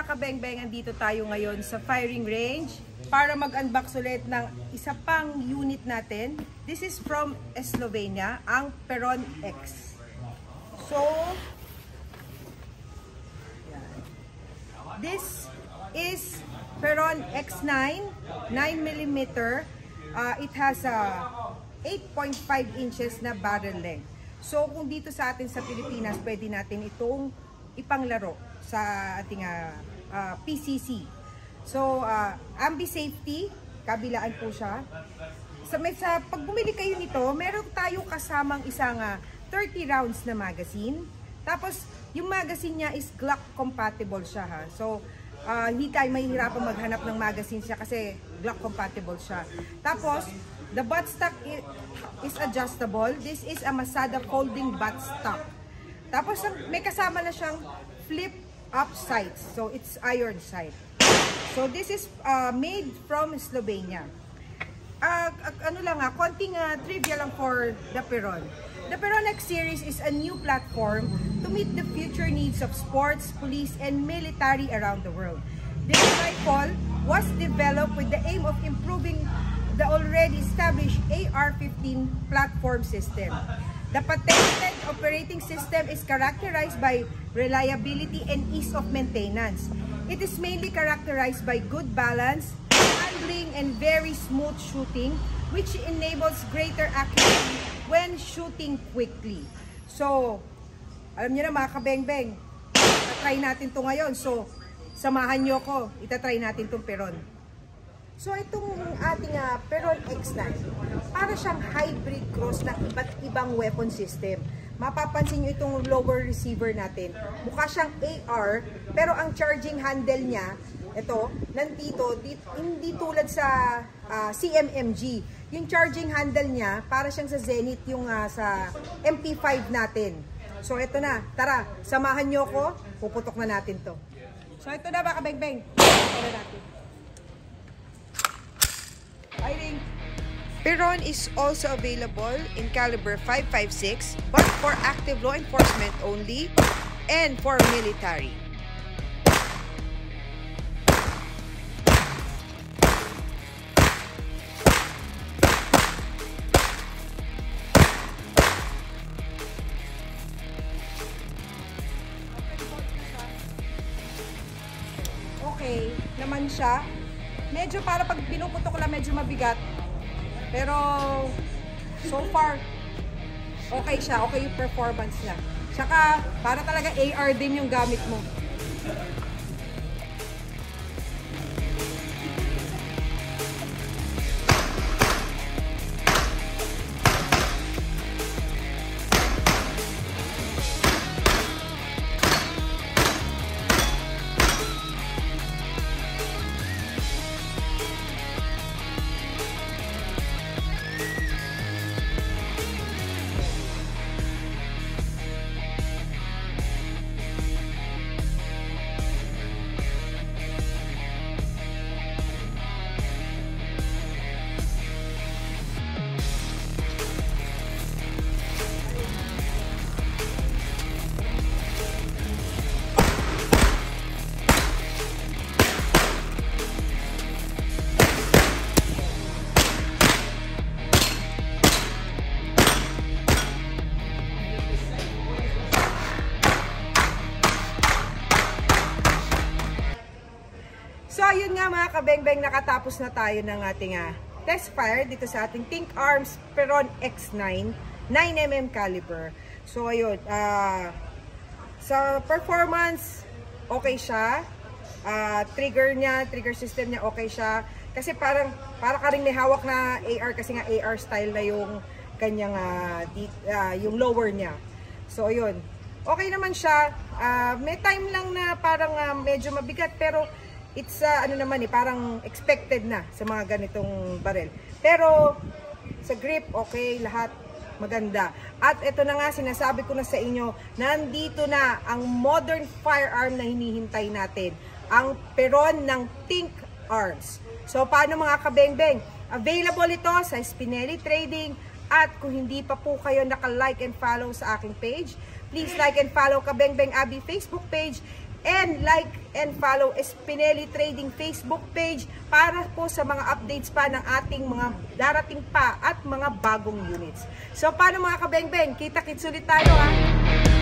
kabengbeng, andito tayo ngayon sa firing range para mag-unbox ulit ng isa pang unit natin. This is from Slovenia, ang Peron X. So, this is Peron X9, 9mm. It has a 8.5 inches na barrel length. So, kung dito sa atin sa Pilipinas, pwede natin itong ipanglaro sa ating PCC. So, Ambi Safety, kabilaan po siya. Pag bumili kayo nito, meron tayo kasamang isang 30 rounds na magazine. Tapos, yung magazine niya is Glock compatible siya ha. So, hindi tayo mahihirapan maghanap ng magazine siya kasi Glock compatible siya. Tapos, the buttstock is adjustable. This is a Masada folding buttstock. Tapos, may kasama na siyang flip up sights. So, it's iron sight. So, this is made from Slovenia. Konting trivia lang for the Peron. The Peron X series is a new platform to meet the future needs of sports, police, and military around the world. This rifle was developed with the aim of improving the already established AR-15 platform system. The patented operating system is characterized by reliability and ease of maintenance. It is mainly characterized by good balance, handling, and very smooth shooting, which enables greater accuracy when shooting quickly. So, alam niyo na mga kabengbeng, itatry natin to ngayon. So, samahan niyo ko, itatry natin tong Peron. So, itong ating Peron X9, para siyang hybrid cross ng iba't ibang weapon system. Mapapansin nyo itong lower receiver natin. Mukha siyang AR, pero ang charging handle niya, ito, nandito, hindi tulad sa CMMG. Yung charging handle niya, para siyang sa Zenith, yung sa MP5 natin. So, ito na. Tara, samahan nyo ko. Puputok na natin to. So, ito na ba, kabengbeng? Ito na natin. Firing. Peron is also available in caliber 5.56, but for active law enforcement only and for military. Okay naman siya. Medyo para pag pinuputok ko lang medyo mabigat. Pero so far okay siya, okay yung performance niya. Tsaka para talaga AR din yung gamit mo. So, ayun nga mga kabengbeng, nakatapos na tayo ng ating test fire dito sa ating Think Arms Peron X9, 9mm caliber. So, ayun, sa performance, okay siya. Trigger system niya, okay siya. Kasi para ka rin may hawak na AR, kasi nga AR style na yung kanyang, yung lower niya. So, ayun, okay naman siya. May time lang na parang medyo mabigat, pero it's parang expected na sa mga ganitong barel. Pero sa grip, okay, lahat maganda. At ito na nga, sinasabi ko na sa inyo, nandito na ang modern firearm na hinihintay natin. Ang Peron ng Think Arms. So, paano mga kabengbeng? Available ito sa Spinelli Trading. At kung hindi pa po kayo naka-like and follow sa aking page, please like and follow Kabengbeng Abby Facebook page And like and follow Spinelli Trading Facebook page para po sa mga updates pa ng ating mga darating pa at mga bagong units. So paano mga kabeng-beng? Kita-kits ulit tayo ha!